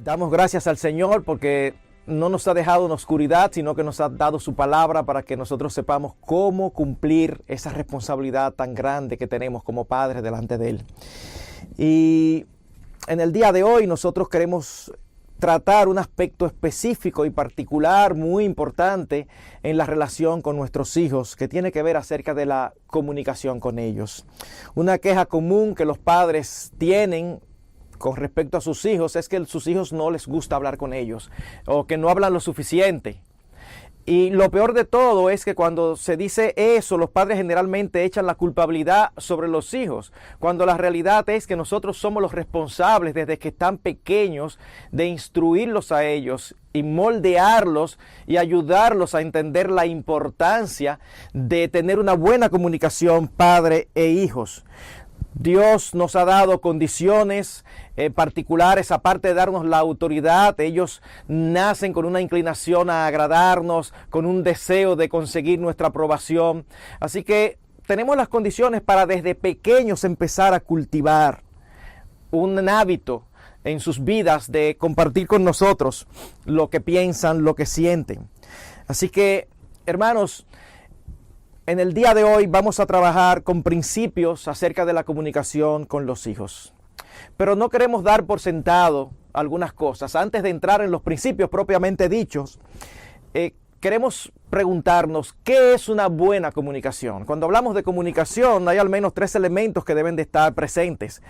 Damos gracias al Señor porque no nos ha dejado en oscuridad, sino que nos ha dado su palabra para que nosotros sepamos cómo cumplir esa responsabilidad tan grande que tenemos como padres delante de Él. Y en el día de hoy nosotros queremos tratar un aspecto específico y particular muy importante en la relación con nuestros hijos, que tiene que ver acerca de la comunicación con ellos. Una queja común que los padres tienen con respecto a sus hijos es que a sus hijos no les gusta hablar con ellos o que no hablan lo suficiente. Y lo peor de todo es que cuando se dice eso, los padres generalmente echan la culpabilidad sobre los hijos, cuando la realidad es que nosotros somos los responsables desde que están pequeños de instruirlos a ellos y moldearlos y ayudarlos a entender la importancia de tener una buena comunicación padre e hijos. Dios nos ha dado condiciones particulares, aparte de darnos la autoridad. Ellos nacen con una inclinación a agradarnos, con un deseo de conseguir nuestra aprobación. Así que tenemos las condiciones para desde pequeños empezar a cultivar un hábito en sus vidas de compartir con nosotros lo que piensan, lo que sienten. Así que, hermanos, en el día de hoy vamos a trabajar con principios acerca de la comunicación con los hijos. Pero no queremos dar por sentado algunas cosas. Antes de entrar en los principios propiamente dichos, queremos preguntarnos, ¿qué es una buena comunicación? Cuando hablamos de comunicación, hay al menos 3 elementos que deben de estar presentes.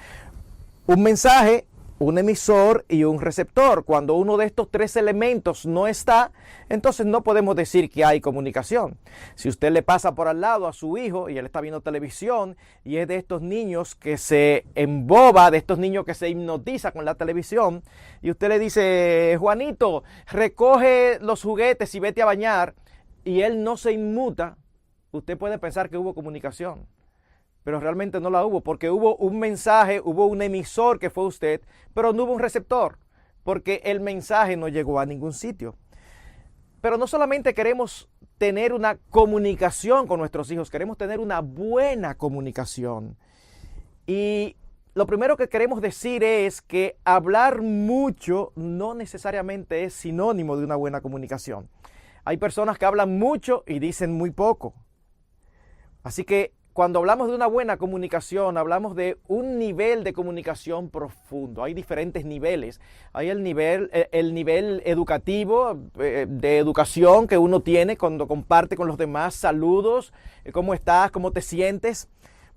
Un mensaje, un emisor y un receptor. Cuando uno de estos 3 elementos no está, entonces no podemos decir que hay comunicación. Si usted le pasa por al lado a su hijo y él está viendo televisión y es de estos niños que se emboba, de estos niños que se hipnotiza con la televisión, y usted le dice, Juanito, recoge los juguetes y vete a bañar, y él no se inmuta, usted puede pensar que hubo comunicación. Pero realmente no la hubo, porque hubo un mensaje, hubo un emisor que fue usted, pero no hubo un receptor, porque el mensaje no llegó a ningún sitio. Pero no solamente queremos tener una comunicación con nuestros hijos, queremos tener una buena comunicación. Y lo primero que queremos decir es que hablar mucho no necesariamente es sinónimo de una buena comunicación. Hay personas que hablan mucho y dicen muy poco. Así que cuando hablamos de una buena comunicación, hablamos de un nivel de comunicación profundo. Hay diferentes niveles. Hay el nivel educativo, de educación que uno tiene cuando comparte con los demás. Saludos, ¿cómo estás? ¿Cómo te sientes?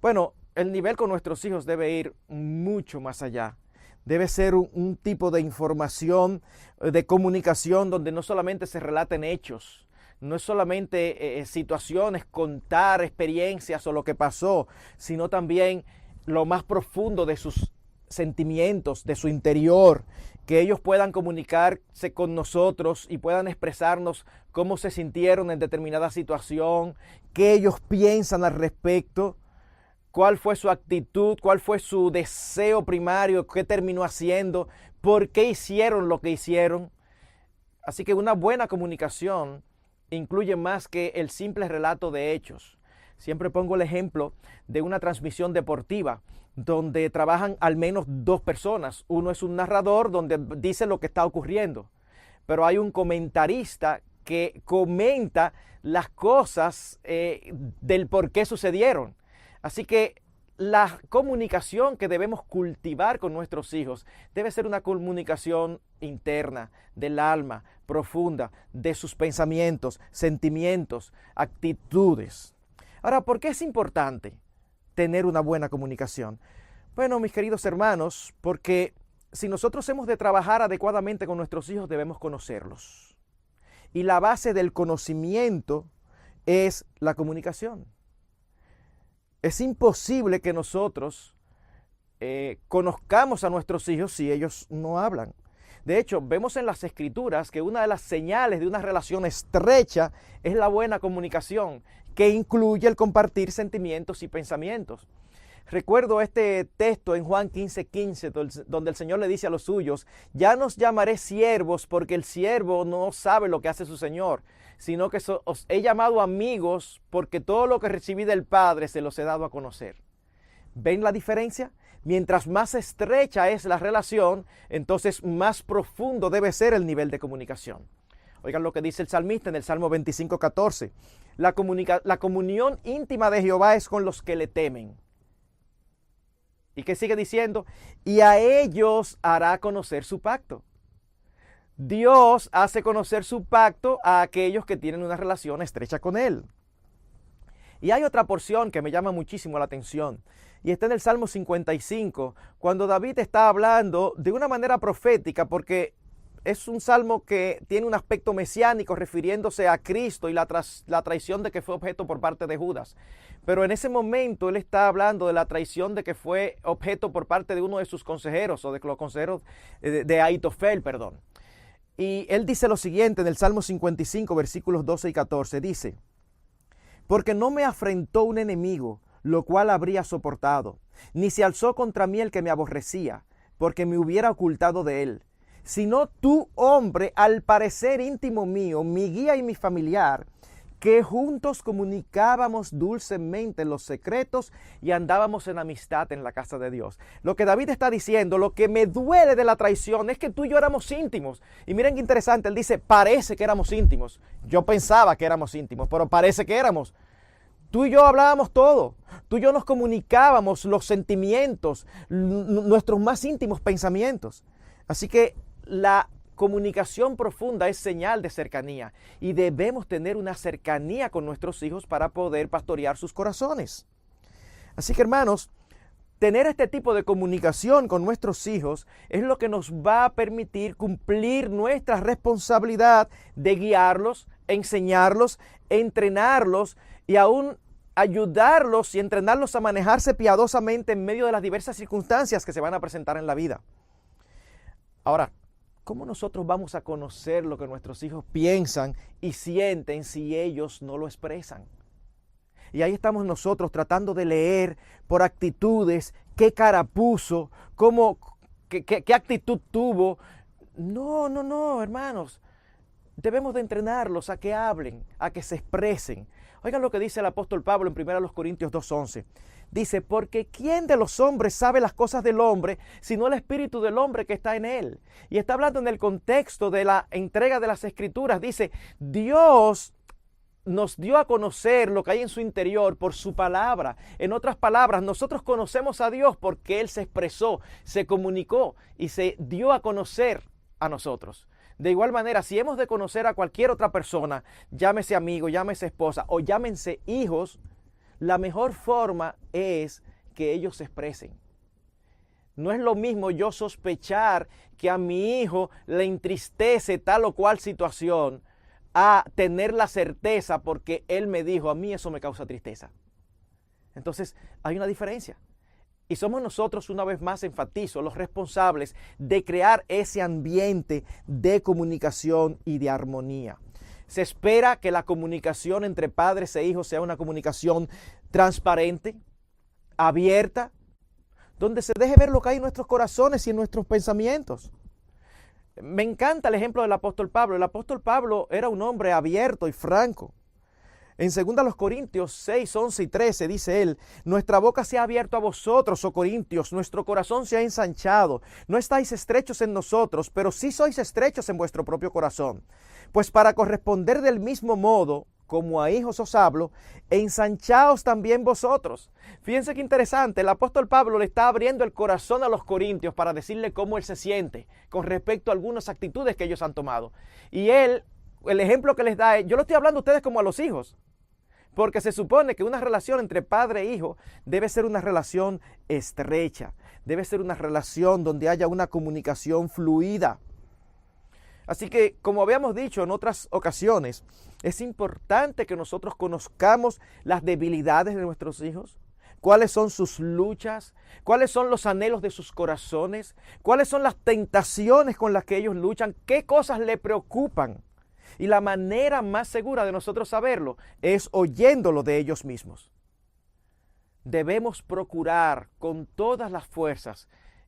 Bueno, el nivel con nuestros hijos debe ir mucho más allá. Debe ser un tipo de información, de comunicación donde no solamente se relaten hechos, no es solamente situaciones, contar experiencias o lo que pasó, sino también lo más profundo de sus sentimientos, de su interior, que ellos puedan comunicarse con nosotros y puedan expresarnos cómo se sintieron en determinada situación, qué ellos piensan al respecto, cuál fue su actitud, cuál fue su deseo primario, qué terminó haciendo, por qué hicieron lo que hicieron. Así que una buena comunicación incluye más que el simple relato de hechos. Siempre pongo el ejemplo de una transmisión deportiva donde trabajan al menos 2 personas. Uno es un narrador donde dice lo que está ocurriendo, pero hay un comentarista que comenta las cosas del por qué sucedieron. Así que la comunicación que debemos cultivar con nuestros hijos debe ser una comunicación interna, del alma, profunda, de sus pensamientos, sentimientos, actitudes. Ahora, ¿por qué es importante tener una buena comunicación? Bueno, mis queridos hermanos, porque si nosotros hemos de trabajar adecuadamente con nuestros hijos, debemos conocerlos. Y la base del conocimiento es la comunicación. Es imposible que nosotros conozcamos a nuestros hijos si ellos no hablan. De hecho, vemos en las Escrituras que una de las señales de una relación estrecha es la buena comunicación, que incluye el compartir sentimientos y pensamientos. Recuerdo este texto en Juan 15:15, donde el Señor le dice a los suyos, ya nos llamaré siervos porque el siervo no sabe lo que hace su Señor, sino que os he llamado amigos porque todo lo que recibí del Padre se los he dado a conocer. ¿Ven la diferencia? Mientras más estrecha es la relación, entonces más profundo debe ser el nivel de comunicación. Oigan lo que dice el salmista en el Salmo 25:14. La comunión íntima de Jehová es con los que le temen. ¿Y qué sigue diciendo? Y a ellos hará conocer su pacto. Dios hace conocer su pacto a aquellos que tienen una relación estrecha con Él. Y hay otra porción que me llama muchísimo la atención. Y está en el Salmo 55, cuando David está hablando de una manera profética, porque es un salmo que tiene un aspecto mesiánico refiriéndose a Cristo y la traición de que fue objeto por parte de Judas. Pero en ese momento él está hablando de la traición de que fue objeto por parte de uno de sus consejeros, o de los consejeros de Ahitofel, perdón. Y él dice lo siguiente en el Salmo 55, versículos 12 y 14, dice: porque no me afrentó un enemigo, lo cual habría soportado, ni se alzó contra mí el que me aborrecía, porque me hubiera ocultado de él. Sino tú, hombre, al parecer íntimo mío, mi guía y mi familiar, que juntos comunicábamos dulcemente los secretos y andábamos en amistad en la casa de Dios. Lo que David está diciendo, lo que me duele de la traición es que tú y yo éramos íntimos. Y miren qué interesante, él dice, parece que éramos íntimos. Yo pensaba que éramos íntimos, pero parece que éramos. Tú y yo hablábamos todo. Tú y yo nos comunicábamos los sentimientos, nuestros más íntimos pensamientos. Así que la comunicación profunda es señal de cercanía y debemos tener una cercanía con nuestros hijos para poder pastorear sus corazones. Así que, hermanos, tener este tipo de comunicación con nuestros hijos es lo que nos va a permitir cumplir nuestra responsabilidad de guiarlos, enseñarlos, entrenarlos y aún ayudarlos y entrenarlos a manejarse piadosamente en medio de las diversas circunstancias que se van a presentar en la vida. Ahora, ¿cómo nosotros vamos a conocer lo que nuestros hijos piensan y sienten si ellos no lo expresan? Y ahí estamos nosotros tratando de leer por actitudes, qué cara puso, qué actitud tuvo. No, hermanos. Debemos de entrenarlos a que hablen, a que se expresen. Oigan lo que dice el apóstol Pablo en 1 Corintios 2:11. Dice, porque ¿quién de los hombres sabe las cosas del hombre, sino el espíritu del hombre que está en él? Y está hablando en el contexto de la entrega de las escrituras. Dice, Dios nos dio a conocer lo que hay en su interior por su palabra. En otras palabras, nosotros conocemos a Dios porque Él se expresó, se comunicó y se dio a conocer a nosotros. De igual manera, si hemos de conocer a cualquier otra persona, llámese amigo, llámese esposa o llámense hijos, la mejor forma es que ellos se expresen. No es lo mismo yo sospechar que a mi hijo le entristece tal o cual situación a tener la certeza porque él me dijo, a mí eso me causa tristeza. Entonces, hay una diferencia. Y somos nosotros, una vez más enfatizo, los responsables de crear ese ambiente de comunicación y de armonía. Se espera que la comunicación entre padres e hijos sea una comunicación transparente, abierta, donde se deje ver lo que hay en nuestros corazones y en nuestros pensamientos. Me encanta el ejemplo del apóstol Pablo. El apóstol Pablo era un hombre abierto y franco. En 2 Corintios 6, 11 y 13 dice él, nuestra boca se ha abierto a vosotros, oh Corintios, nuestro corazón se ha ensanchado. No estáis estrechos en nosotros, pero sí sois estrechos en vuestro propio corazón. Pues para corresponder del mismo modo, como a hijos os hablo, ensanchaos también vosotros. Fíjense qué interesante, el apóstol Pablo le está abriendo el corazón a los corintios para decirle cómo él se siente con respecto a algunas actitudes que ellos han tomado. Y él, el ejemplo que les da es, yo lo estoy hablando a ustedes como a los hijos. Porque se supone que una relación entre padre e hijo debe ser una relación estrecha, debe ser una relación donde haya una comunicación fluida. Así que, como habíamos dicho en otras ocasiones, es importante que nosotros conozcamos las debilidades de nuestros hijos, cuáles son sus luchas, cuáles son los anhelos de sus corazones, cuáles son las tentaciones con las que ellos luchan, qué cosas le preocupan. Y la manera más segura de nosotros saberlo es oyéndolo de ellos mismos. Debemos procurar con todas las fuerzas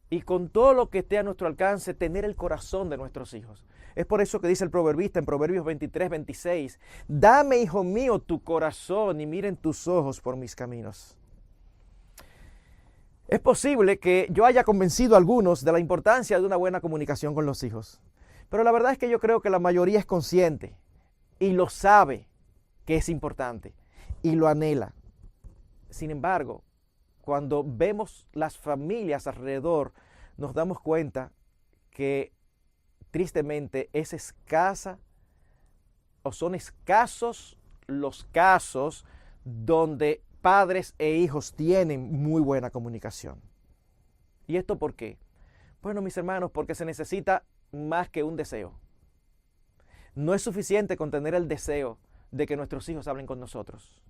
y con todo lo que esté a nuestro alcance tener el corazón de nuestros hijos. Es por eso que dice el proverbista en Proverbios 23, 26, dame, hijo mío, tu corazón y miren tus ojos por mis caminos. Es posible que yo haya convencido a algunos de la importancia de una buena comunicación con los hijos, pero la verdad es que yo creo que la mayoría es consciente y lo sabe que es importante y lo anhela. Sin embargo, cuando vemos las familias alrededor, nos damos cuenta que tristemente es escasa o son escasos los casos donde padres e hijos tienen muy buena comunicación. ¿Y esto por qué? Bueno, mis hermanos, porque se necesita más que un deseo. No es suficiente con tener el deseo de que nuestros hijos hablen con nosotros.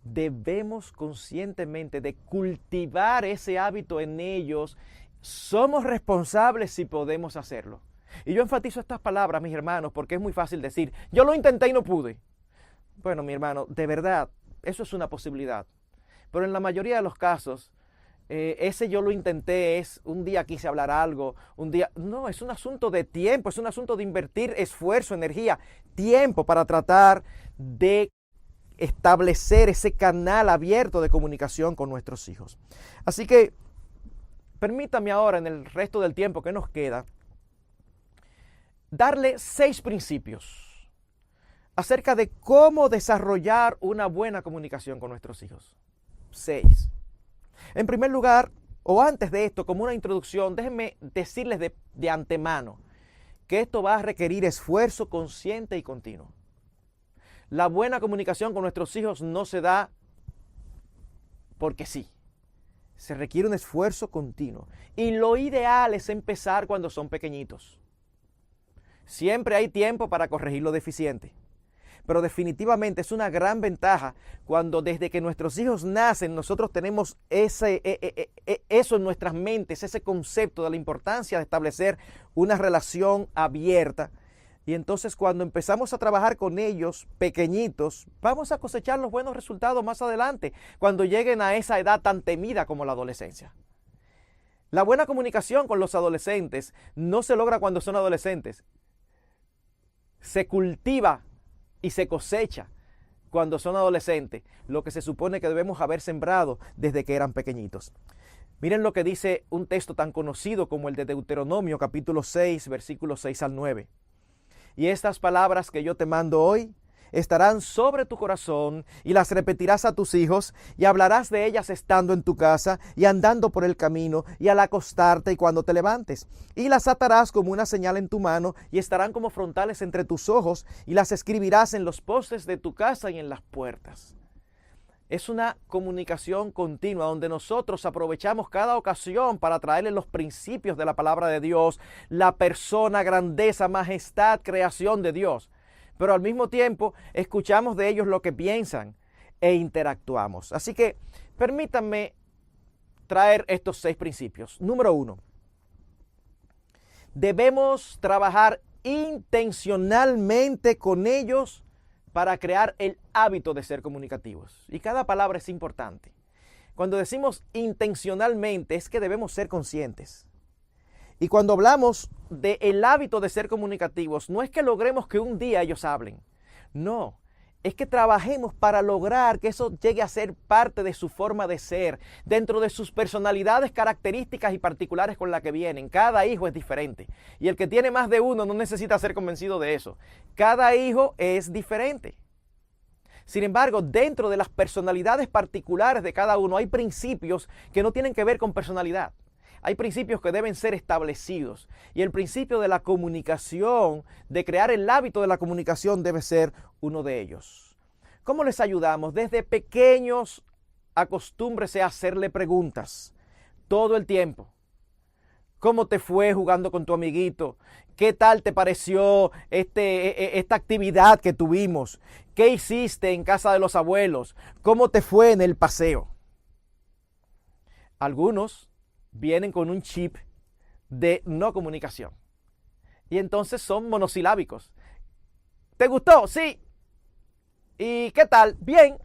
Debemos conscientemente de cultivar ese hábito en ellos. Somos responsables si podemos hacerlo. Y yo enfatizo estas palabras, mis hermanos, porque es muy fácil decir, yo lo intenté y no pude. Bueno, mi hermano, de verdad, eso es una posibilidad. Pero en la mayoría de los casos, ese yo lo intenté es un día quise hablar algo, un día... No, es un asunto de tiempo, es un asunto de invertir esfuerzo, energía, tiempo para tratar de establecer ese canal abierto de comunicación con nuestros hijos. Así que, permítame ahora, en el resto del tiempo que nos queda, darle 6 principios acerca de cómo desarrollar una buena comunicación con nuestros hijos. 6. En primer lugar, o antes de esto, como una introducción, déjenme decirles de antemano que esto va a requerir esfuerzo consciente y continuo. La buena comunicación con nuestros hijos no se da porque sí. Se requiere un esfuerzo continuo. Y lo ideal es empezar cuando son pequeñitos. Siempre hay tiempo para corregir lo deficiente. Pero definitivamente es una gran ventaja cuando desde que nuestros hijos nacen nosotros tenemos eso en nuestras mentes, ese concepto de la importancia de establecer una relación abierta. Y entonces cuando empezamos a trabajar con ellos pequeñitos, vamos a cosechar los buenos resultados más adelante, cuando lleguen a esa edad tan temida como la adolescencia. La buena comunicación con los adolescentes no se logra cuando son adolescentes. Se cultiva y se cosecha cuando son adolescentes, lo que se supone que debemos haber sembrado desde que eran pequeñitos. Miren lo que dice un texto tan conocido como el de Deuteronomio, capítulo 6, versículos 6 al 9. Y estas palabras que yo te mando hoy estarán sobre tu corazón y las repetirás a tus hijos y hablarás de ellas estando en tu casa y andando por el camino y al acostarte y cuando te levantes. Y las atarás como una señal en tu mano y estarán como frontales entre tus ojos y las escribirás en los postes de tu casa y en las puertas. Es una comunicación continua donde nosotros aprovechamos cada ocasión para traerle los principios de la palabra de Dios, la persona, grandeza, majestad, creación de Dios. Pero al mismo tiempo escuchamos de ellos lo que piensan e interactuamos. Así que permítanme traer estos 6 principios. Número 1. Debemos trabajar intencionalmente con ellos para crear el hábito de ser comunicativos. Y cada palabra es importante. Cuando decimos intencionalmente es que debemos ser conscientes. Y cuando hablamos del hábito de ser comunicativos, no es que logremos que un día ellos hablen. No, es que trabajemos para lograr que eso llegue a ser parte de su forma de ser, dentro de sus personalidades, características y particulares con las que vienen. Cada hijo es diferente. Y el que tiene más de uno no necesita ser convencido de eso. Cada hijo es diferente. Sin embargo, dentro de las personalidades particulares de cada uno hay principios que no tienen que ver con personalidad. Hay principios que deben ser establecidos y el principio de la comunicación, de crear el hábito de la comunicación debe ser uno de ellos. ¿Cómo les ayudamos? Desde pequeños acostúmbrese a hacerle preguntas todo el tiempo. ¿Cómo te fue jugando con tu amiguito? ¿Qué tal te pareció esta actividad que tuvimos? ¿Qué hiciste en casa de los abuelos? ¿Cómo te fue en el paseo? Algunos vienen con un chip de no comunicación. Y entonces son monosilábicos. ¿Te gustó? Sí. ¿Y qué tal? Bien.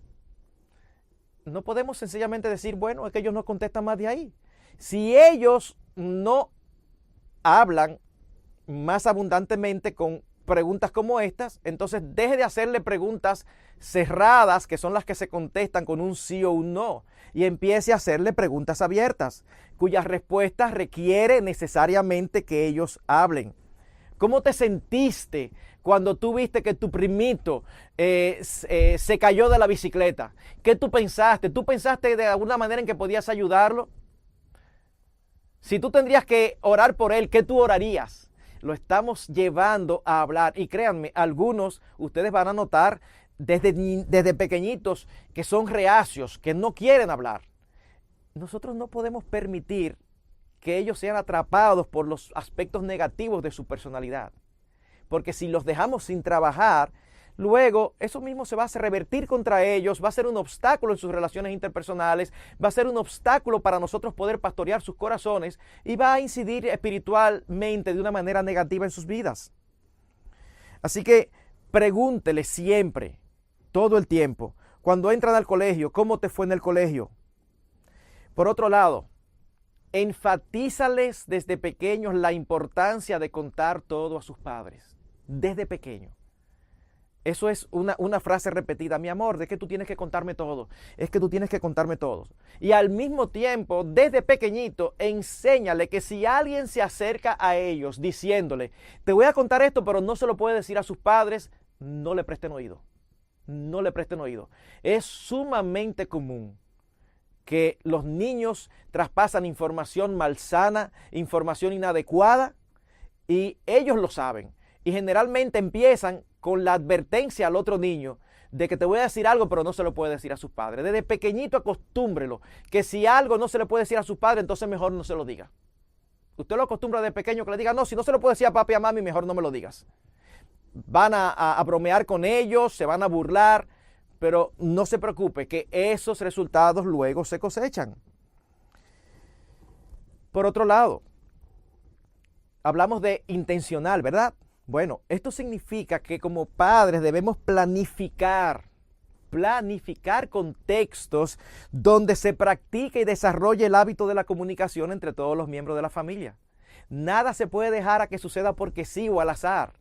No podemos sencillamente decir, bueno, es que ellos no contestan más de ahí. Si ellos no hablan más abundantemente con preguntas como estas, entonces deje de hacerle preguntas cerradas, que son las que se contestan con un sí o un no, y empiece a hacerle preguntas abiertas, cuyas respuestas requiere necesariamente que ellos hablen. ¿Cómo te sentiste cuando tú viste que tu primito se cayó de la bicicleta? ¿Qué tú pensaste? ¿Tú pensaste de alguna manera en que podías ayudarlo? Si tú tendrías que orar por él, ¿qué tú orarías? Lo estamos llevando a hablar. Y créanme, algunos, ustedes van a notar desde pequeñitos que son reacios, que no quieren hablar. Nosotros no podemos permitir que ellos sean atrapados por los aspectos negativos de su personalidad. Porque si los dejamos sin trabajar, luego eso mismo se va a revertir contra ellos, va a ser un obstáculo en sus relaciones interpersonales, va a ser un obstáculo para nosotros poder pastorear sus corazones y va a incidir espiritualmente de una manera negativa en sus vidas. Así que pregúntele siempre, todo el tiempo, cuando entran al colegio, ¿cómo te fue en el colegio? Por otro lado, enfatízales desde pequeños la importancia de contar todo a sus padres, desde pequeño. Eso es una frase repetida, mi amor, de que tú tienes que contarme todo, es que tú tienes que contarme todo. Y al mismo tiempo, desde pequeñito, enséñale que si alguien se acerca a ellos diciéndole, te voy a contar esto, pero no se lo puede decir a sus padres, no le presten oído, no le presten oído. Es sumamente común que los niños traspasan información malsana, información inadecuada, y ellos lo saben. Y generalmente empiezan con la advertencia al otro niño de que te voy a decir algo, pero no se lo puede decir a sus padres. Desde pequeñito acostúmbrelo, que si algo no se le puede decir a sus padres, entonces mejor no se lo diga. Usted lo acostumbra de pequeño que le diga, no, si no se lo puede decir a papi y a mami, mejor no me lo digas. Van a bromear con ellos, se van a burlar, pero no se preocupe que esos resultados luego se cosechan. Por otro lado, hablamos de intencional, ¿verdad? Bueno, esto significa que como padres debemos planificar contextos donde se practique y desarrolle el hábito de la comunicación entre todos los miembros de la familia. Nada se puede dejar a que suceda porque sí o al azar.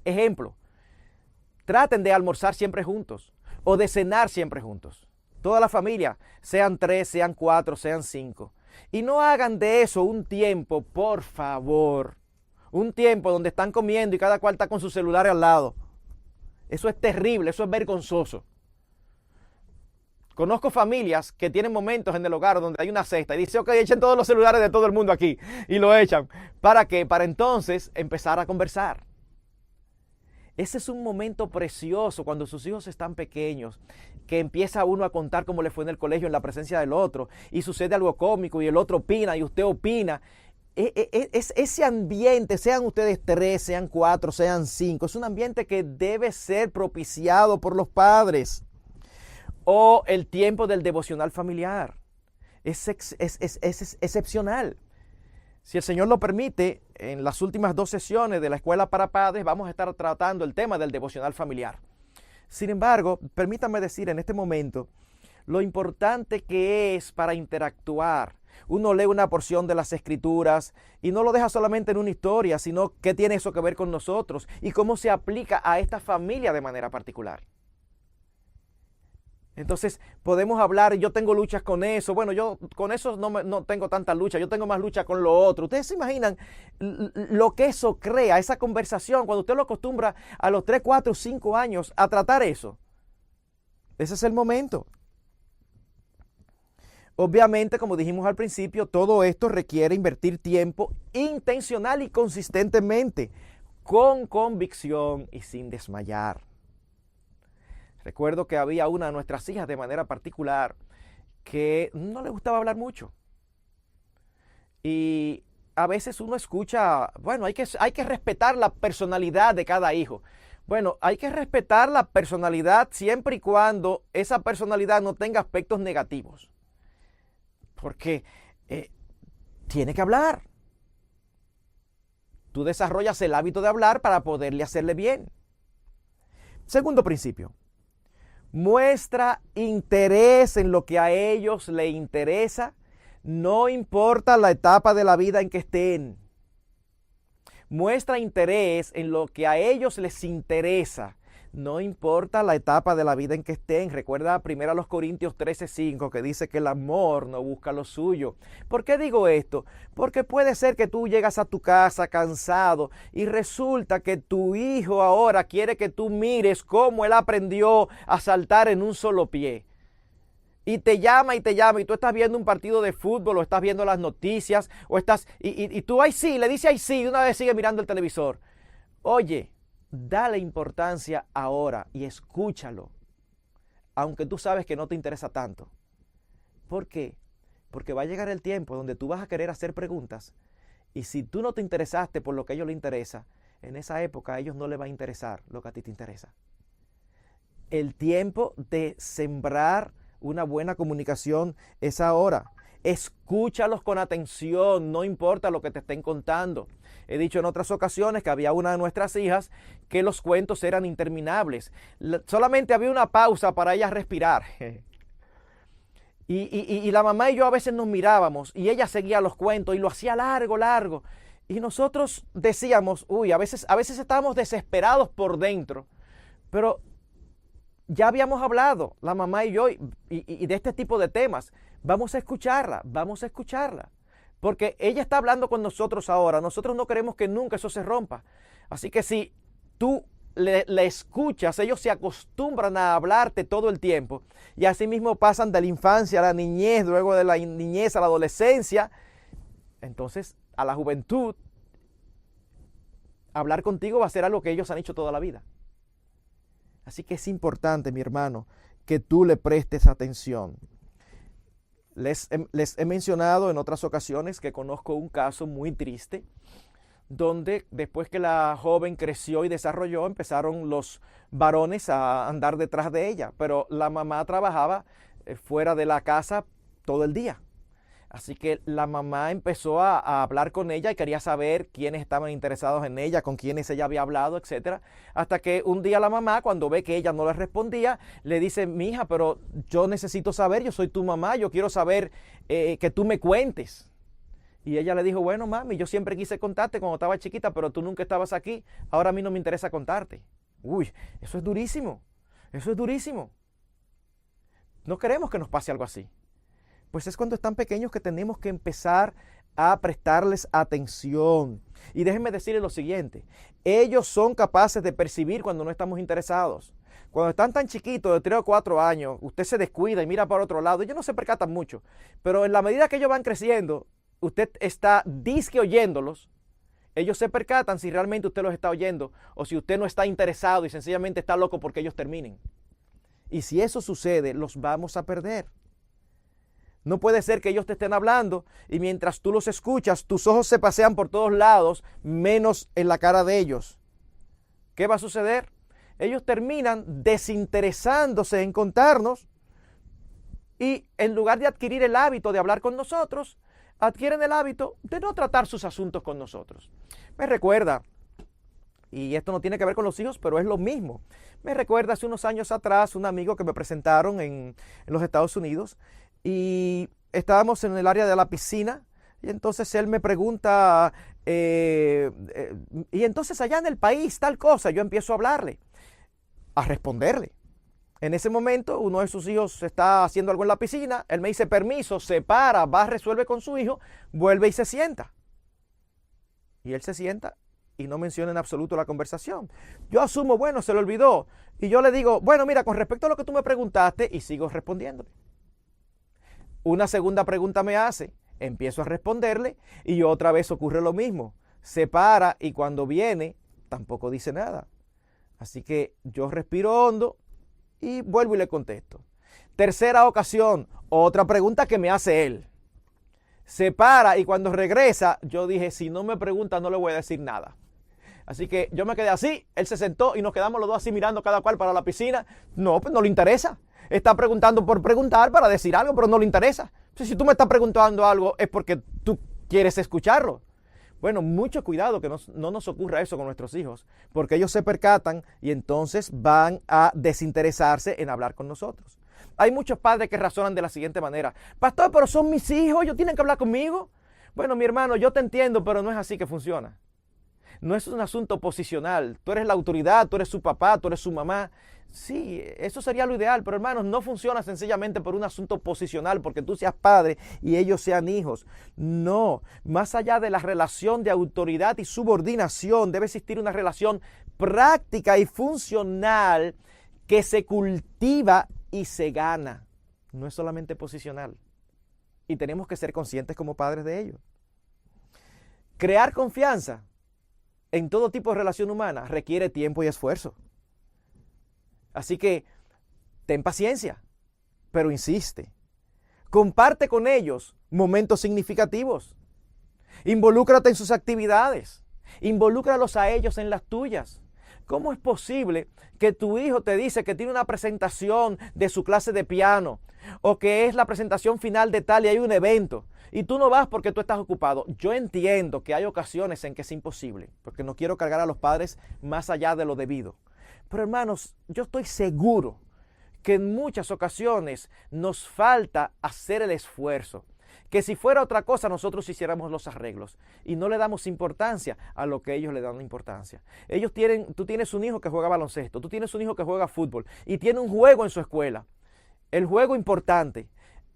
Ejemplo, traten de almorzar siempre juntos o de cenar siempre juntos. Toda la familia, sean 3, sean 4, sean 5. Y no hagan de eso un tiempo, por favor. Un tiempo donde están comiendo y cada cual está con su celular al lado. Eso es terrible, eso es vergonzoso. Conozco familias que tienen momentos en el hogar donde hay una cesta y dice, ok, echen todos los celulares de todo el mundo aquí. Y lo echan. ¿Para qué? Para entonces empezar a conversar. Ese es un momento precioso cuando sus hijos están pequeños, que empieza uno a contar cómo le fue en el colegio en la presencia del otro y sucede algo cómico y el otro opina y usted opina. Es ese ambiente, sean ustedes 3, sean 4, sean 5, es un ambiente que debe ser propiciado por los padres. O el tiempo del devocional familiar. Es excepcional. Si el Señor lo permite, en las últimas 2 sesiones de la Escuela para Padres vamos a estar tratando el tema del devocional familiar. Sin embargo, permítanme decir en este momento lo importante que es para interactuar. Uno lee una porción de las Escrituras y no lo deja solamente en una historia, sino qué tiene eso que ver con nosotros y cómo se aplica a esta familia de manera particular. Entonces podemos hablar, yo tengo luchas con eso, bueno, yo con eso no tengo tanta lucha, yo tengo más lucha con lo otro. Ustedes se imaginan lo que eso crea, esa conversación, cuando usted lo acostumbra a los 3, 4, 5 años a tratar eso. Ese es el momento. Obviamente, como dijimos al principio, todo esto requiere invertir tiempo intencional y consistentemente, con convicción y sin desmayar. Recuerdo que había una de nuestras hijas de manera particular que no le gustaba hablar mucho. Y a veces uno escucha, bueno, hay que respetar la personalidad de cada hijo. Bueno, hay que respetar la personalidad siempre y cuando esa personalidad no tenga aspectos negativos. Porque tiene que hablar. Tú desarrollas el hábito de hablar para poderle hacerle bien. Segundo principio. Muestra interés en lo que a ellos les interesa, no importa la etapa de la vida en que estén. Muestra interés en lo que a ellos les interesa. No importa la etapa de la vida en que estén. Recuerda 1 Corintios 13:5 que dice que el amor no busca lo suyo. ¿Por qué digo esto? Porque puede ser que tú llegas a tu casa cansado y resulta que tu hijo ahora quiere que tú mires cómo él aprendió a saltar en un solo pie. Y te llama y tú estás viendo un partido de fútbol o estás viendo las noticias o estás y tú ay sí, le dice ay sí y una vez sigue mirando el televisor. Oye, dale importancia ahora y escúchalo, aunque tú sabes que no te interesa tanto. ¿Por qué? Porque va a llegar el tiempo donde tú vas a querer hacer preguntas y si tú no te interesaste por lo que a ellos les interesa, en esa época a ellos no les va a interesar lo que a ti te interesa. El tiempo de sembrar una buena comunicación es ahora. Escúchalos con atención, no importa lo que te estén contando. He dicho en otras ocasiones que había una de nuestras hijas que los cuentos eran interminables. Solamente había una pausa para ella respirar. Y la mamá y yo a veces nos mirábamos y ella seguía los cuentos y lo hacía largo. Y nosotros decíamos, uy, a veces estábamos desesperados por dentro. Pero ya habíamos hablado, la mamá y yo, y de este tipo de temas. Vamos a escucharla. Porque ella está hablando con nosotros ahora. Nosotros no queremos que nunca eso se rompa. Así que si tú le escuchas, ellos se acostumbran a hablarte todo el tiempo. Y así mismo pasan de la infancia a la niñez, luego de la niñez a la adolescencia. Entonces, a la juventud, hablar contigo va a ser algo que ellos han hecho toda la vida. Así que es importante, mi hermano, que tú le prestes atención. Les he mencionado en otras ocasiones que conozco un caso muy triste, donde después que la joven creció y desarrolló, empezaron los varones a andar detrás de ella, pero la mamá trabajaba fuera de la casa todo el día. Así que la mamá empezó a hablar con ella y quería saber quiénes estaban interesados en ella, con quiénes ella había hablado, etc. Hasta que un día la mamá, cuando ve que ella no le respondía, le dice, mija, pero yo necesito saber, yo soy tu mamá, yo quiero saber que tú me cuentes. Y ella le dijo, bueno, mami, yo siempre quise contarte cuando estaba chiquita, pero tú nunca estabas aquí, ahora a mí no me interesa contarte. Uy, eso es durísimo, No queremos que nos pase algo así. Pues es cuando están pequeños que tenemos que empezar a prestarles atención. Y déjenme decirles lo siguiente, ellos son capaces de percibir cuando no estamos interesados. Cuando están tan chiquitos, de 3 o 4 años, usted se descuida y mira para otro lado, ellos no se percatan mucho. Pero en la medida que ellos van creciendo, usted está disque oyéndolos, ellos se percatan si realmente usted los está oyendo o si usted no está interesado y sencillamente está loco porque ellos terminen. Y si eso sucede, los vamos a perder. No puede ser que ellos te estén hablando y mientras tú los escuchas, tus ojos se pasean por todos lados, menos en la cara de ellos. ¿Qué va a suceder? Ellos terminan desinteresándose en contarnos y en lugar de adquirir el hábito de hablar con nosotros, adquieren el hábito de no tratar sus asuntos con nosotros. Me recuerda, y esto no tiene que ver con los hijos, pero es lo mismo. Me recuerda hace unos años atrás un amigo que me presentaron en los Estados Unidos y estábamos en el área de la piscina y entonces él me pregunta, y entonces allá en el país tal cosa, yo empiezo a hablarle, a responderle. En ese momento uno de sus hijos está haciendo algo en la piscina, él me dice permiso, se para, va, resuelve con su hijo, vuelve y se sienta. Y él se sienta y no menciona en absoluto la conversación. Yo asumo, bueno, se le olvidó. Y yo le digo, bueno, mira, con respecto a lo que tú me preguntaste, y sigo respondiéndole. Una segunda pregunta me hace, empiezo a responderle y otra vez ocurre lo mismo. Se para y cuando viene tampoco dice nada. Así que yo respiro hondo y vuelvo y le contesto. Tercera ocasión, otra pregunta que me hace él. Se para y cuando regresa, yo dije, si no me pregunta no le voy a decir nada. Así que yo me quedé así, él se sentó y nos quedamos los dos así mirando cada cual para la piscina. No, pues no le interesa. Está preguntando por preguntar para decir algo, pero no le interesa. Entonces, si tú me estás preguntando algo es porque tú quieres escucharlo. Bueno, mucho cuidado que no nos ocurra eso con nuestros hijos, porque ellos se percatan y entonces van a desinteresarse en hablar con nosotros. Hay muchos padres que razonan de la siguiente manera. Pastor, pero son mis hijos, ellos tienen que hablar conmigo. Bueno, mi hermano, yo te entiendo, pero no es así que funciona. No es un asunto posicional. Tú eres la autoridad, tú eres su papá, tú eres su mamá. Sí, eso sería lo ideal, pero hermanos, no funciona sencillamente por un asunto posicional, porque tú seas padre y ellos sean hijos. No, más allá de la relación de autoridad y subordinación, debe existir una relación práctica y funcional que se cultiva y se gana. No es solamente posicional. Y tenemos que ser conscientes como padres de ello. Crear confianza en todo tipo de relación humana requiere tiempo y esfuerzo. Así que ten paciencia, pero insiste. Comparte con ellos momentos significativos. Involúcrate en sus actividades. Involúcralos a ellos en las tuyas. ¿Cómo es posible que tu hijo te dice que tiene una presentación de su clase de piano o que es la presentación final de tal y hay un evento y tú no vas porque tú estás ocupado? Yo entiendo que hay ocasiones en que es imposible, porque no quiero cargar a los padres más allá de lo debido. Pero hermanos, yo estoy seguro que en muchas ocasiones nos falta hacer el esfuerzo. Que si fuera otra cosa nosotros hiciéramos los arreglos y no le damos importancia a lo que ellos le dan importancia. Tú tienes un hijo que juega baloncesto, tú tienes un hijo que juega fútbol y tiene un juego en su escuela. El juego importante.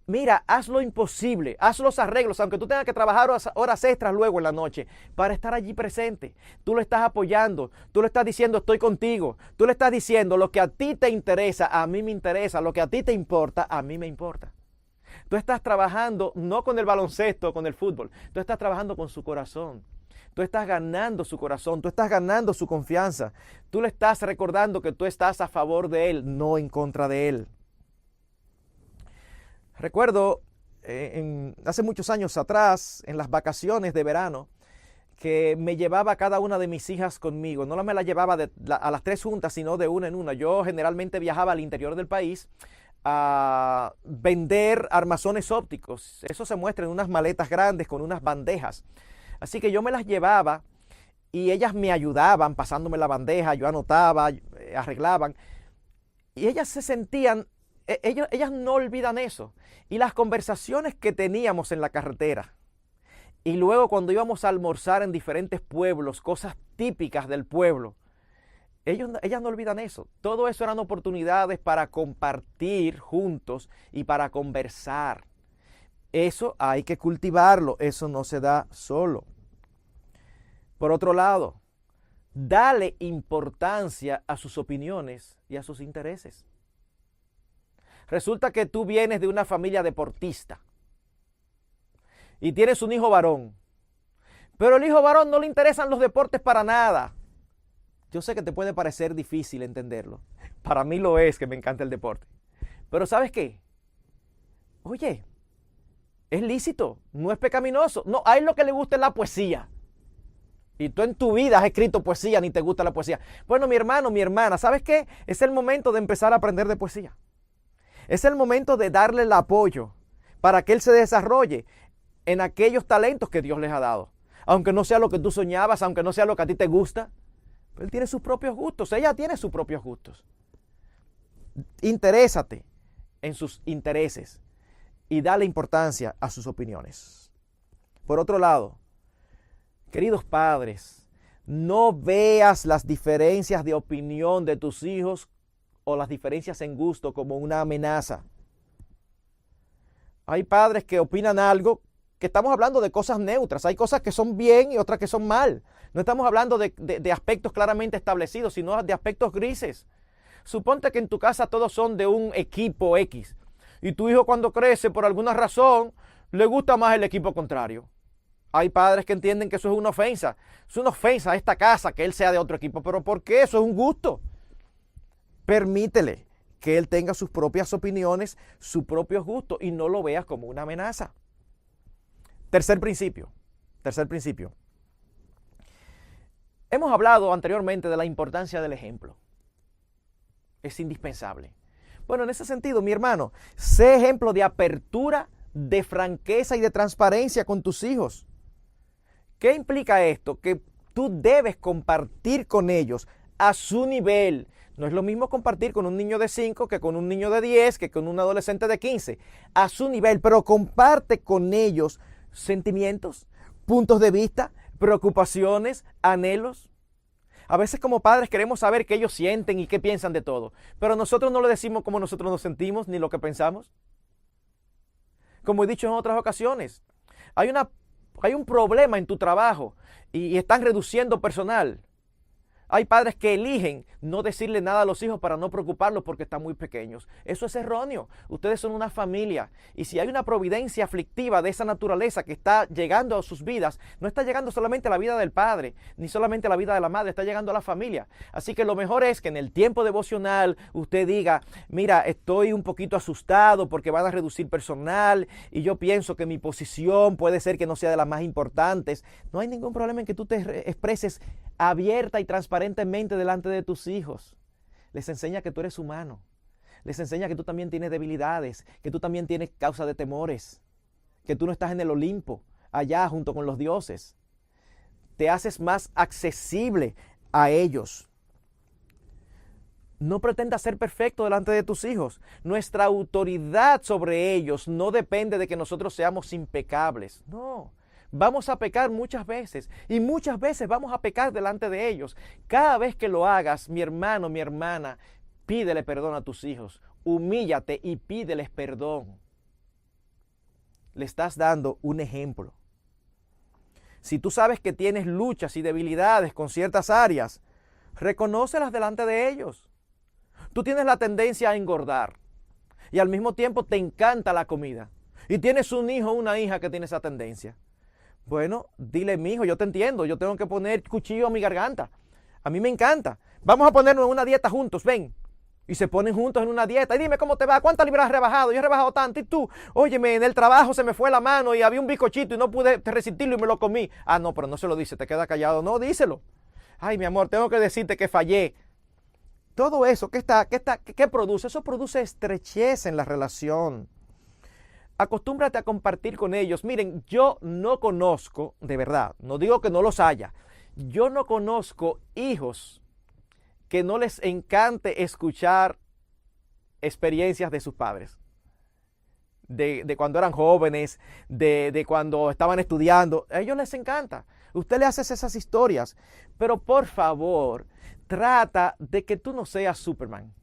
Mira, haz lo imposible, haz los arreglos, aunque tú tengas que trabajar horas extras luego en la noche, para estar allí presente. Tú lo estás apoyando, tú le estás diciendo estoy contigo, tú le estás diciendo lo que a ti te interesa, a mí me interesa, lo que a ti te importa, a mí me importa. Tú estás trabajando no con el baloncesto, con el fútbol, tú estás trabajando con su corazón. Tú estás ganando su corazón, tú estás ganando su confianza. Tú le estás recordando que tú estás a favor de él, no en contra de él. Recuerdo hace muchos años atrás, en las vacaciones de verano, que me llevaba a cada una de mis hijas conmigo. No me las llevaba a las 3 juntas, sino de una en una. Yo generalmente viajaba al interior del país a vender armazones ópticos. Eso se muestra en unas maletas grandes con unas bandejas. Así que yo me las llevaba y ellas me ayudaban pasándome la bandeja, yo anotaba, arreglaban. Y ellas se sentían, ellas no olvidan eso. Y las conversaciones que teníamos en la carretera. Y luego cuando íbamos a almorzar en diferentes pueblos, cosas típicas del pueblo. Ellas no olvidan eso. Todo eso eran oportunidades para compartir juntos y para conversar. Eso hay que cultivarlo. Eso no se da solo. Por otro lado, dale importancia a sus opiniones y a sus intereses. Resulta que tú vienes de una familia deportista y tienes un hijo varón, pero el hijo varón no le interesan los deportes para nada. Yo sé que te puede parecer difícil entenderlo. Para mí lo es, que me encanta el deporte. Pero ¿sabes qué? Oye, es lícito, no es pecaminoso. No, a él lo que le gusta es la poesía. Y tú en tu vida has escrito poesía, ni te gusta la poesía. Bueno, mi hermano, mi hermana, ¿sabes qué? Es el momento de empezar a aprender de poesía. Es el momento de darle el apoyo para que él se desarrolle en aquellos talentos que Dios les ha dado. Aunque no sea lo que tú soñabas, aunque no sea lo que a ti te gusta. Pero él tiene sus propios gustos, ella tiene sus propios gustos. Interésate en sus intereses y dale importancia a sus opiniones. Por otro lado, queridos padres, no veas las diferencias de opinión de tus hijos o las diferencias en gusto como una amenaza. Hay padres que opinan algo, que estamos hablando de cosas neutras. Hay cosas que son bien y otras que son mal. No estamos hablando de aspectos claramente establecidos, sino de aspectos grises. Suponte que en tu casa todos son de un equipo X y tu hijo cuando crece por alguna razón le gusta más el equipo contrario. Hay padres que entienden que eso es una ofensa. Es una ofensa a esta casa que él sea de otro equipo. ¿Pero por qué? Eso es un gusto. Permítele que él tenga sus propias opiniones, sus propios gustos y no lo veas como una amenaza. Tercer principio. Hemos hablado anteriormente de la importancia del ejemplo. Es indispensable. Bueno, en ese sentido, mi hermano, sé ejemplo de apertura, de franqueza y de transparencia con tus hijos. ¿Qué implica esto? Que tú debes compartir con ellos a su nivel. No es lo mismo compartir con un niño de 5 que con un niño de 10, que con un adolescente de 15. A su nivel, pero comparte con ellos sentimientos, puntos de vista, preocupaciones, anhelos. A veces como padres queremos saber qué ellos sienten y qué piensan de todo, pero nosotros no le decimos cómo nosotros nos sentimos ni lo que pensamos. Como he dicho en otras ocasiones, hay un problema en tu trabajo y están reduciendo personal. Hay padres que eligen no decirle nada a los hijos para no preocuparlos porque están muy pequeños. Eso es erróneo. Ustedes son una familia. Y si hay una providencia aflictiva de esa naturaleza que está llegando a sus vidas, no está llegando solamente a la vida del padre, ni solamente a la vida de la madre, está llegando a la familia. Así que lo mejor es que en el tiempo devocional usted diga, mira, estoy un poquito asustado porque van a reducir personal y yo pienso que mi posición puede ser que no sea de las más importantes. No hay ningún problema en que tú te expreses abierta y transparentemente delante de tus hijos. Les enseña que tú eres humano. Les enseña que tú también tienes debilidades, que tú también tienes causa de temores, que tú no estás en el Olimpo, allá junto con los dioses. Te haces más accesible a ellos. No pretendas ser perfecto delante de tus hijos. Nuestra autoridad sobre ellos no depende de que nosotros seamos impecables. No. Vamos a pecar muchas veces y muchas veces vamos a pecar delante de ellos. Cada vez que lo hagas, mi hermano, mi hermana, pídele perdón a tus hijos. Humíllate y pídeles perdón. Le estás dando un ejemplo. Si tú sabes que tienes luchas y debilidades con ciertas áreas, reconócelas delante de ellos. Tú tienes la tendencia a engordar y al mismo tiempo te encanta la comida. Y tienes un hijo o una hija que tiene esa tendencia. Bueno, dile, mijo, yo te entiendo, yo tengo que poner cuchillo a mi garganta. A mí me encanta. Vamos a ponernos en una dieta juntos, ven. Y se ponen juntos en una dieta. Y dime cómo te va, ¿cuántas libras has rebajado? Yo he rebajado tanto. Y tú, óyeme, en el trabajo se me fue la mano y había un bizcochito y no pude resistirlo y me lo comí. Ah, no, pero no se lo dice, te queda callado. No, díselo. Ay, mi amor, tengo que decirte que fallé. Todo eso, ¿qué produce? Eso produce estrechez en la relación. Acostúmbrate a compartir con ellos. Miren, yo no conozco, de verdad, no digo que no los haya, yo no conozco hijos que no les encante escuchar experiencias de sus padres. De cuando eran jóvenes, de cuando estaban estudiando. A ellos les encanta. Usted le hace esas historias, pero por favor, trata de que tú no seas Superman.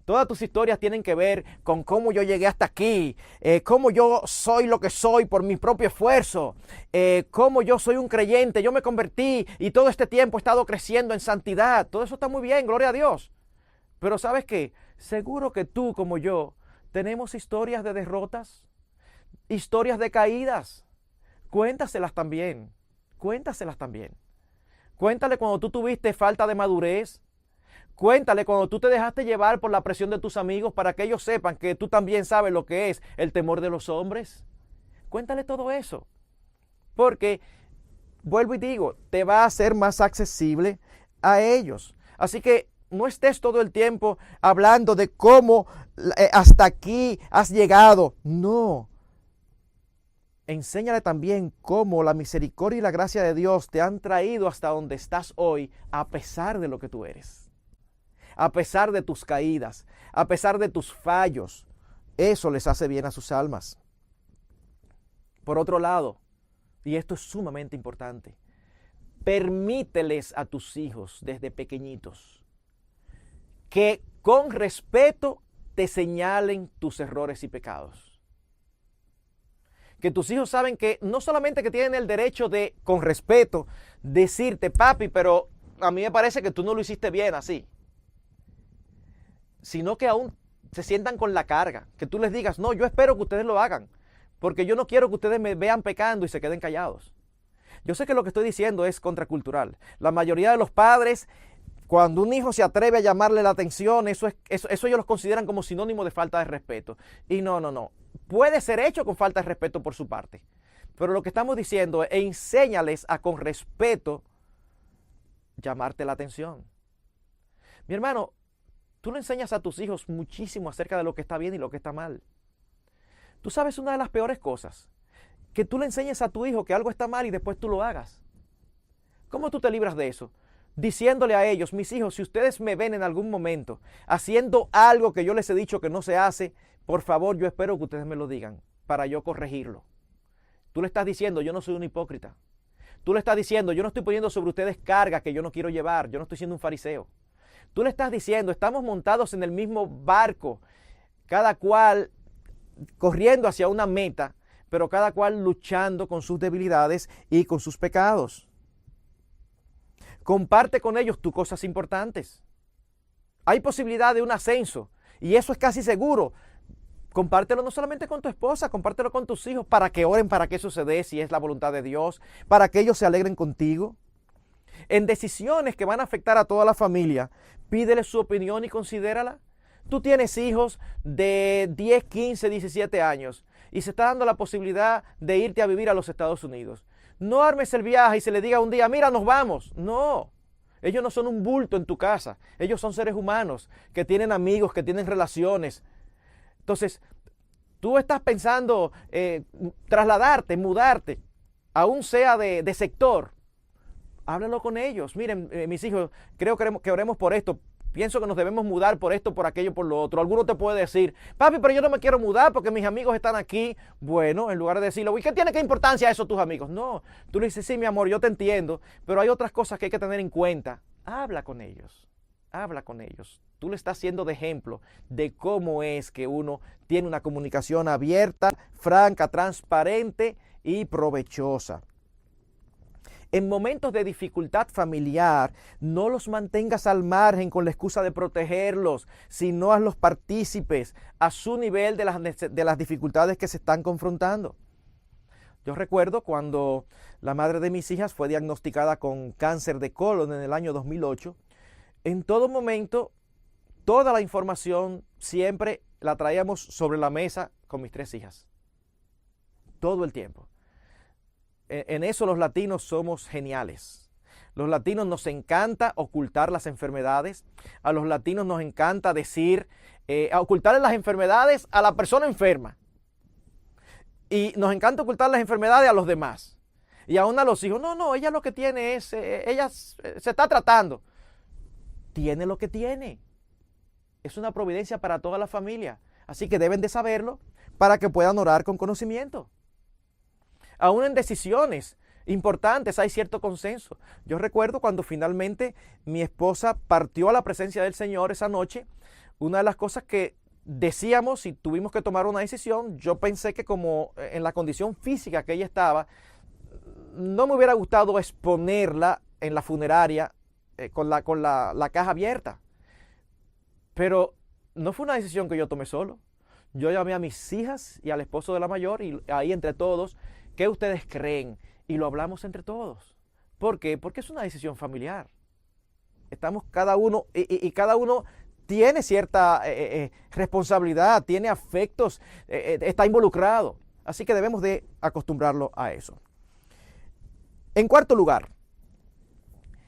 Todas tus historias tienen que ver con cómo yo llegué hasta aquí, cómo yo soy lo que soy por mi propio esfuerzo, cómo yo soy un creyente, yo me convertí y todo este tiempo he estado creciendo en santidad. Todo eso está muy bien, gloria a Dios. Pero ¿sabes qué? Seguro que tú como yo tenemos historias de derrotas, historias de caídas. Cuéntaselas también, cuéntaselas también. Cuéntale cuando tú tuviste falta de madurez. Cuéntale cuando tú te dejaste llevar por la presión de tus amigos para que ellos sepan que tú también sabes lo que es el temor de los hombres. Cuéntale todo eso. Porque, vuelvo y digo, te va a hacer más accesible a ellos. Así que no estés todo el tiempo hablando de cómo hasta aquí has llegado. No. Enséñale también cómo la misericordia y la gracia de Dios te han traído hasta donde estás hoy a pesar de lo que tú eres. A pesar de tus caídas, a pesar de tus fallos, eso les hace bien a sus almas. Por otro lado, y esto es sumamente importante, permíteles a tus hijos desde pequeñitos que con respeto te señalen tus errores y pecados. Que tus hijos saben que no solamente que tienen el derecho de, con respeto, decirte, papi, pero a mí me parece que tú no lo hiciste bien así, sino que aún se sientan con la carga, que tú les digas, no, yo espero que ustedes lo hagan, porque yo no quiero que ustedes me vean pecando y se queden callados. Yo sé que lo que estoy diciendo es contracultural. La mayoría de los padres, cuando un hijo se atreve a llamarle la atención, eso ellos los consideran como sinónimo de falta de respeto. Y no. Puede ser hecho con falta de respeto por su parte. Pero lo que estamos diciendo es, enséñales a con respeto llamarte la atención. Mi hermano, tú le enseñas a tus hijos muchísimo acerca de lo que está bien y lo que está mal. Tú sabes una de las peores cosas, que tú le enseñes a tu hijo que algo está mal y después tú lo hagas. ¿Cómo tú te libras de eso? Diciéndole a ellos, mis hijos, si ustedes me ven en algún momento haciendo algo que yo les he dicho que no se hace, por favor, yo espero que ustedes me lo digan para yo corregirlo. Tú le estás diciendo, yo no soy un hipócrita. Tú le estás diciendo, yo no estoy poniendo sobre ustedes carga que yo no quiero llevar, yo no estoy siendo un fariseo. Tú le estás diciendo, estamos montados en el mismo barco, cada cual corriendo hacia una meta, pero cada cual luchando con sus debilidades y con sus pecados. Comparte con ellos tus cosas importantes. Hay posibilidad de un ascenso y eso es casi seguro. Compártelo no solamente con tu esposa, compártelo con tus hijos para que oren para que eso se dé si es la voluntad de Dios, para que ellos se alegren contigo. En decisiones que van a afectar a toda la familia, pídele su opinión y considérala. Tú tienes hijos de 10, 15, 17 años y se está dando la posibilidad de irte a vivir a los Estados Unidos. No armes el viaje y se le diga un día, mira, nos vamos. No, ellos no son un bulto en tu casa. Ellos son seres humanos que tienen amigos, que tienen relaciones. Entonces, tú estás pensando trasladarte, mudarte, aún sea de sector. Háblalo con ellos. Miren, mis hijos, creo que oremos por esto. Pienso que nos debemos mudar por esto, por aquello, por lo otro. Alguno te puede decir, papi, pero yo no me quiero mudar porque mis amigos están aquí. Bueno, en lugar de decirlo, ¿y qué tiene que importancia eso tus amigos? No, tú le dices, sí, mi amor, yo te entiendo, pero hay otras cosas que hay que tener en cuenta. Habla con ellos, habla con ellos. Tú le estás siendo de ejemplo de cómo es que uno tiene una comunicación abierta, franca, transparente y provechosa. En momentos de dificultad familiar, no los mantengas al margen con la excusa de protegerlos, sino hazlos partícipes a su nivel de las dificultades que se están confrontando. Yo recuerdo cuando la madre de mis hijas fue diagnosticada con cáncer de colon en el año 2008, en todo momento, toda la información siempre la traíamos sobre la mesa con mis 3 hijas. Todo el tiempo. En eso los latinos somos geniales. Los latinos nos encanta ocultar las enfermedades. A los latinos nos encanta decir, ocultarle las enfermedades a la persona enferma. Y nos encanta ocultar las enfermedades a los demás. Y aún a los hijos, no, ella lo que tiene es, ella se está tratando. Tiene lo que tiene. Es una providencia para toda la familia. Así que deben de saberlo para que puedan orar con conocimiento. Aún en decisiones importantes hay cierto consenso. Yo recuerdo cuando finalmente mi esposa partió a la presencia del Señor esa noche, una de las cosas que decíamos y tuvimos que tomar una decisión, yo pensé que como en la condición física que ella estaba, no me hubiera gustado exponerla en la funeraria con la caja abierta. Pero no fue una decisión que yo tomé solo. Yo llamé a mis hijas y al esposo de la mayor y ahí entre todos, ¿qué ustedes creen? Y lo hablamos entre todos. ¿Por qué? Porque es una decisión familiar. Estamos cada uno, y cada uno tiene cierta responsabilidad, tiene afectos, está involucrado. Así que debemos de acostumbrarlo a eso. En cuarto lugar,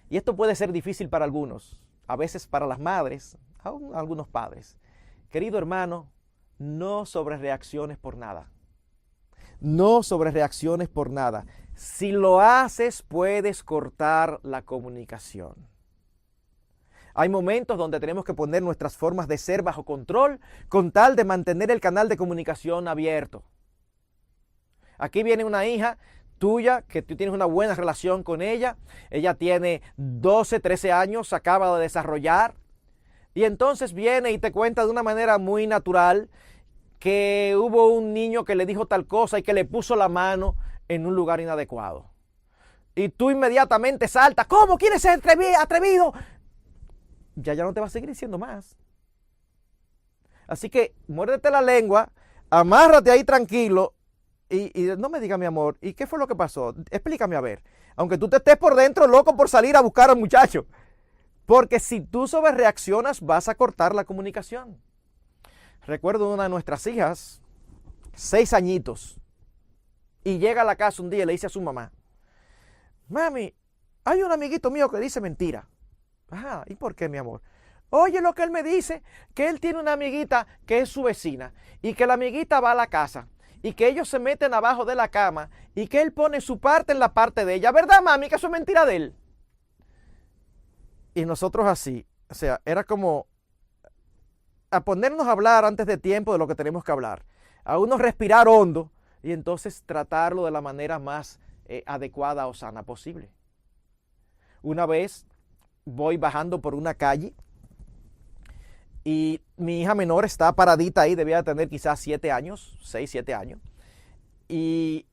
y esto puede ser difícil para algunos, a veces para las madres, aún algunos padres. Querido hermano, no sobrereacciones por nada. No sobrereacciones por nada. Si lo haces, puedes cortar la comunicación. Hay momentos donde tenemos que poner nuestras formas de ser bajo control con tal de mantener el canal de comunicación abierto. Aquí viene una hija tuya que tú tienes una buena relación con ella. Ella tiene 12, 13 años, acaba de desarrollar. Y entonces viene y te cuenta de una manera muy natural que hubo un niño que le dijo tal cosa y que le puso la mano en un lugar inadecuado. Y tú inmediatamente saltas, ¿cómo quieres ser atrevido? Ya no te va a seguir diciendo más. Así que muérdete la lengua, amárrate ahí tranquilo y no me diga mi amor, ¿y qué fue lo que pasó? Explícame a ver. Aunque tú te estés por dentro loco por salir a buscar al muchacho. Porque si tú sobrereaccionas vas a cortar la comunicación. Recuerdo una de nuestras hijas, 6 añitos, y llega a la casa un día y le dice a su mamá, mami, hay un amiguito mío que dice mentira. Ajá, ¿y por qué, mi amor? Oye lo que él me dice, que él tiene una amiguita que es su vecina, y que la amiguita va a la casa, y que ellos se meten abajo de la cama, y que él pone su parte en la parte de ella. ¿Verdad, mami, que eso es mentira de él? Y nosotros así, o sea, era como a ponernos a hablar antes de tiempo de lo que tenemos que hablar, a uno respirar hondo y entonces tratarlo de la manera más adecuada o sana posible. Una vez voy bajando por una calle y mi hija menor está paradita ahí, debía tener quizás 7 años, 6, 7 años. Y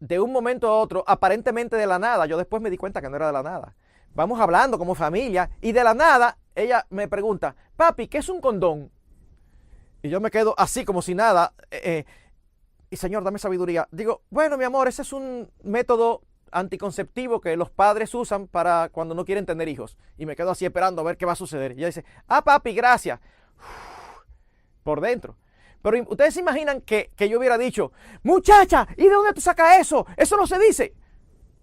de un momento a otro, aparentemente de la nada, yo después me di cuenta que no era de la nada. Vamos hablando como familia y de la nada ella me pregunta, papi, ¿qué es un condón? Y yo me quedo así como si nada. Y Señor, dame sabiduría. Digo, bueno, mi amor, ese es un método anticonceptivo que los padres usan para cuando no quieren tener hijos. Y me quedo así esperando a ver qué va a suceder. Y ella dice, papi, gracias. Por dentro. Pero ustedes se imaginan que yo hubiera dicho, muchacha, ¿y de dónde tú sacas eso? Eso no se dice.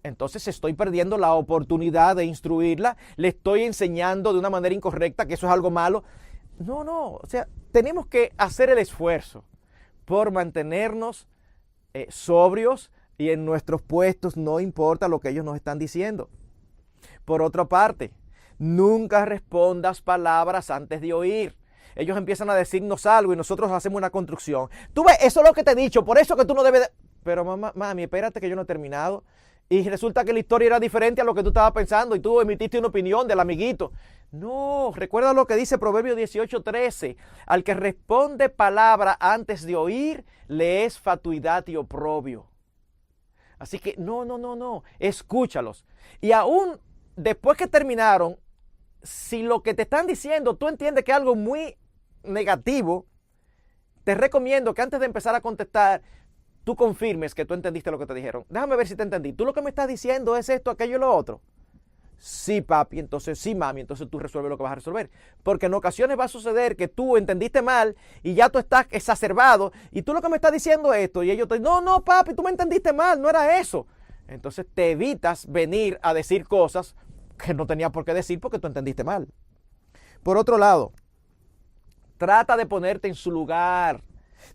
Entonces estoy perdiendo la oportunidad de instruirla, le estoy enseñando de una manera incorrecta que eso es algo malo. No, o sea, tenemos que hacer el esfuerzo por mantenernos sobrios y en nuestros puestos, no importa lo que ellos nos están diciendo. Por otra parte, nunca respondas palabras antes de oír. Ellos empiezan a decirnos algo y nosotros hacemos una construcción. Tú ves, eso es lo que te he dicho, por eso que tú no debes de... Pero mami, espérate que yo no he terminado. Y resulta que la historia era diferente a lo que tú estabas pensando y tú emitiste una opinión del amiguito. No, recuerda lo que dice Proverbios 18:13. Al que responde palabra antes de oír, le es fatuidad y oprobio. Así que no, escúchalos. Y aún después que terminaron, si lo que te están diciendo tú entiendes que es algo muy negativo, te recomiendo que antes de empezar a contestar, tú confirmes que tú entendiste lo que te dijeron. Déjame ver si te entendí. ¿Tú lo que me estás diciendo es esto, aquello y lo otro? Sí, papi, entonces sí, mami, entonces tú resuelves lo que vas a resolver. Porque en ocasiones va a suceder que tú entendiste mal y ya tú estás exacerbado y tú lo que me estás diciendo es esto y ellos te dicen, no, papi, tú me entendiste mal, no era eso. Entonces te evitas venir a decir cosas que no tenía por qué decir porque tú entendiste mal. Por otro lado, trata de ponerte en su lugar,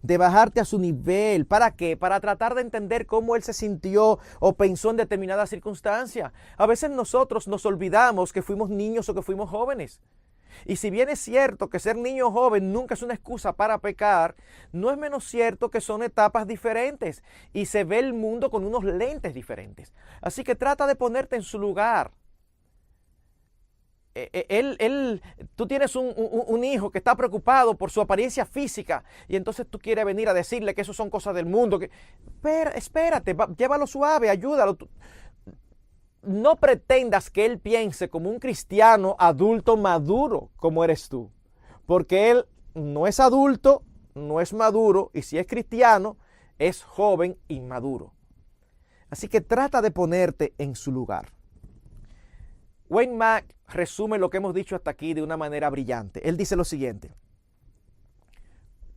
de bajarte a su nivel. ¿Para qué? Para tratar de entender cómo él se sintió o pensó en determinada circunstancia. A veces nosotros nos olvidamos que fuimos niños o que fuimos jóvenes. Y si bien es cierto que ser niño o joven nunca es una excusa para pecar, no es menos cierto que son etapas diferentes y se ve el mundo con unos lentes diferentes. Así que trata de ponerte en su lugar. Tú tienes un hijo que está preocupado por su apariencia física y entonces tú quieres venir a decirle que eso son cosas del mundo. Espérate, llévalo suave, ayúdalo. No pretendas que él piense como un cristiano adulto maduro como eres tú, porque él no es adulto, no es maduro y si es cristiano es joven e inmaduro. Así que trata de ponerte en su lugar. Wayne Mack resume lo que hemos dicho hasta aquí de una manera brillante. Él dice lo siguiente: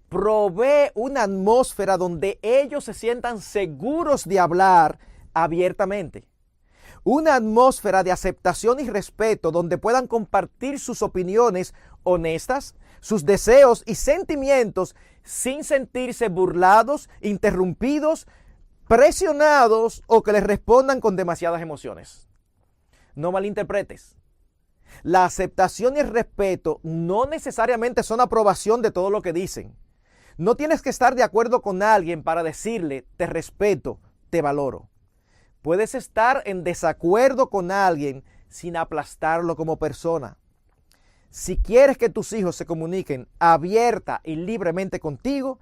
provee una atmósfera donde ellos se sientan seguros de hablar abiertamente. Una atmósfera de aceptación y respeto donde puedan compartir sus opiniones honestas, sus deseos y sentimientos sin sentirse burlados, interrumpidos, presionados o que les respondan con demasiadas emociones. No malinterpretes. La aceptación y el respeto no necesariamente son aprobación de todo lo que dicen. No tienes que estar de acuerdo con alguien para decirle te respeto, te valoro. Puedes estar en desacuerdo con alguien sin aplastarlo como persona. Si quieres que tus hijos se comuniquen abierta y libremente contigo,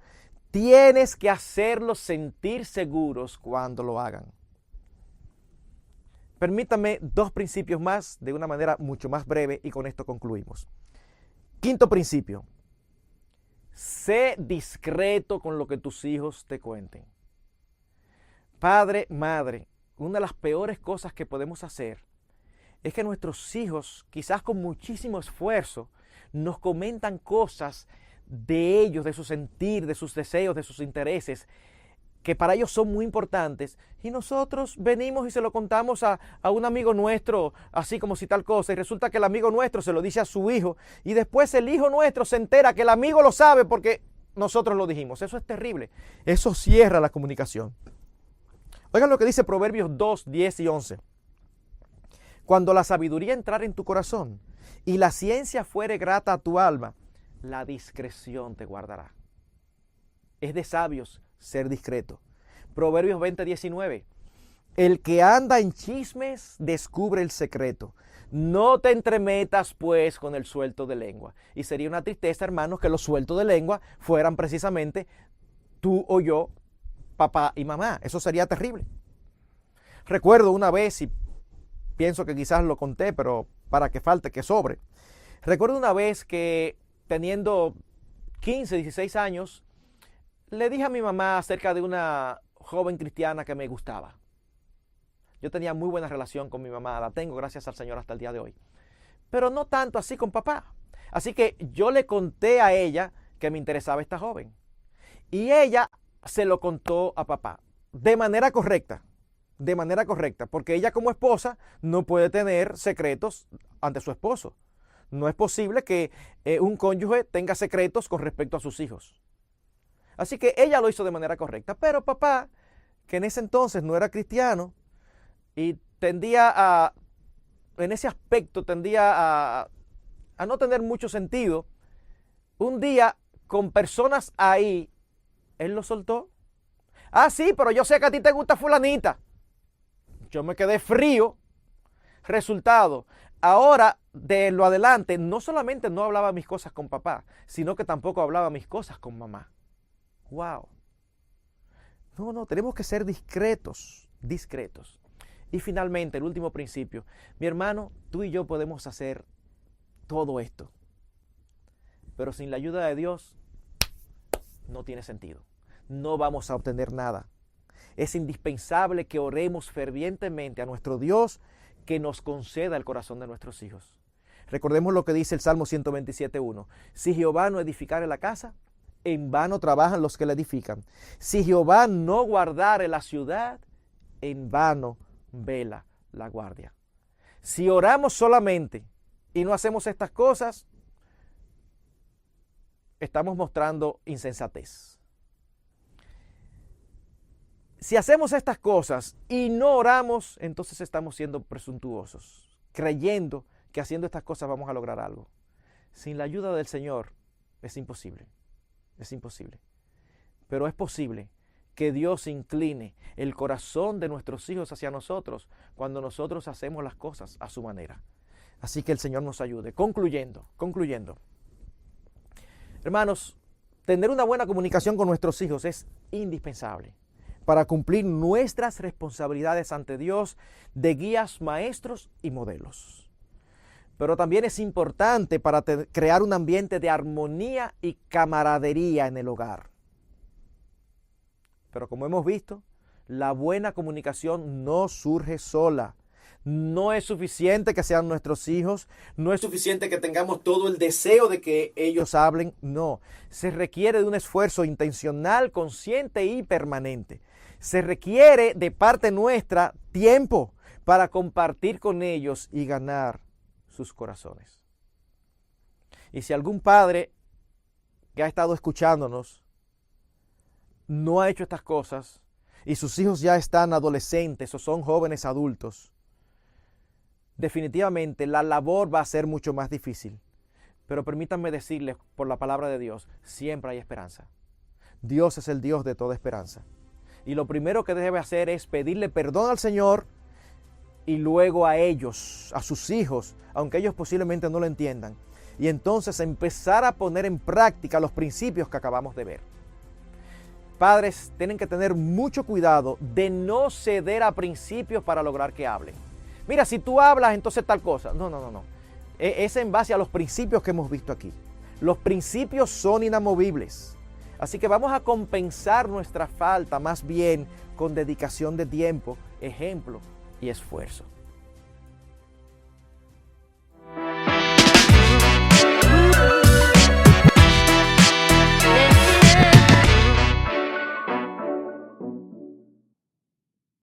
tienes que hacerlos sentir seguros cuando lo hagan. Permítame 2 principios más de una manera mucho más breve y con esto concluimos. Quinto principio: sé discreto con lo que tus hijos te cuenten. Padre, madre, una de las peores cosas que podemos hacer es que nuestros hijos, quizás con muchísimo esfuerzo, nos comentan cosas de ellos, de su sentir, de sus deseos, de sus intereses, que para ellos son muy importantes, y nosotros venimos y se lo contamos a un amigo nuestro, así como si tal cosa, y resulta que el amigo nuestro se lo dice a su hijo, y después el hijo nuestro se entera que el amigo lo sabe porque nosotros lo dijimos. Eso es terrible. Eso cierra la comunicación. Oigan lo que dice Proverbios 2, 10 y 11. Cuando la sabiduría entrare en tu corazón y la ciencia fuere grata a tu alma, la discreción te guardará. Es de sabios ser discreto. Proverbios 20, 19. El que anda en chismes descubre el secreto. No te entremetas pues con el suelto de lengua. Y sería una tristeza, hermanos, que los sueltos de lengua fueran precisamente tú o yo, papá y mamá. Eso sería terrible. Recuerdo una vez, y pienso que quizás lo conté, pero para que falte, que sobre. Recuerdo una vez que teniendo 15, 16 años, le dije a mi mamá acerca de una joven cristiana que me gustaba. Yo tenía muy buena relación con mi mamá, la tengo gracias al Señor hasta el día de hoy. Pero no tanto así con papá. Así que yo le conté a ella que me interesaba esta joven. Y ella se lo contó a papá de manera correcta. De manera correcta, porque ella como esposa no puede tener secretos ante su esposo. No es posible que un cónyuge tenga secretos con respecto a sus hijos. Así que ella lo hizo de manera correcta. Pero papá, que en ese entonces no era cristiano, y en ese aspecto tendía a no tener mucho sentido, un día con personas ahí, él lo soltó. Ah, sí, pero yo sé que a ti te gusta fulanita. Yo me quedé frío. Resultado, ahora de lo adelante, no solamente no hablaba mis cosas con papá, sino que tampoco hablaba mis cosas con mamá. Wow. No, tenemos que ser discretos. Y finalmente, el último principio. Mi hermano, tú y yo podemos hacer todo esto. Pero sin la ayuda de Dios, no tiene sentido. No vamos a obtener nada. Es indispensable que oremos fervientemente a nuestro Dios que nos conceda el corazón de nuestros hijos. Recordemos lo que dice el Salmo 127:1. Si Jehová no edificare la casa, en vano trabajan los que la edifican. Si Jehová no guardare la ciudad, en vano vela la guardia. Si oramos solamente y no hacemos estas cosas, estamos mostrando insensatez. Si hacemos estas cosas y no oramos, entonces estamos siendo presuntuosos, creyendo que haciendo estas cosas vamos a lograr algo. Sin la ayuda del Señor es imposible. Es imposible. Pero es posible que Dios incline el corazón de nuestros hijos hacia nosotros cuando nosotros hacemos las cosas a su manera. Así que el Señor nos ayude. Concluyendo. Hermanos, tener una buena comunicación con nuestros hijos es indispensable para cumplir nuestras responsabilidades ante Dios de guías, maestros y modelos. Pero también es importante para crear un ambiente de armonía y camaradería en el hogar. Pero como hemos visto, la buena comunicación no surge sola. No es suficiente que sean nuestros hijos, no es suficiente que tengamos todo el deseo de que ellos hablen, no. Se requiere de un esfuerzo intencional, consciente y permanente. Se requiere de parte nuestra tiempo para compartir con ellos y ganar sus corazones. Y si algún padre que ha estado escuchándonos no ha hecho estas cosas y sus hijos ya están adolescentes o son jóvenes adultos, definitivamente la labor va a ser mucho más difícil. Pero permítanme decirles por la palabra de Dios, siempre hay esperanza. Dios es el Dios de toda esperanza. Y lo primero que debe hacer es pedirle perdón al Señor y luego a ellos, a sus hijos, aunque ellos posiblemente no lo entiendan. Y entonces empezar a poner en práctica los principios que acabamos de ver. Padres tienen que tener mucho cuidado de no ceder a principios para lograr que hablen. Mira, si tú hablas, entonces tal cosa. No. Es en base a los principios que hemos visto aquí. Los principios son inamovibles. Así que vamos a compensar nuestra falta más bien con dedicación de tiempo, ejemplo y esfuerzo.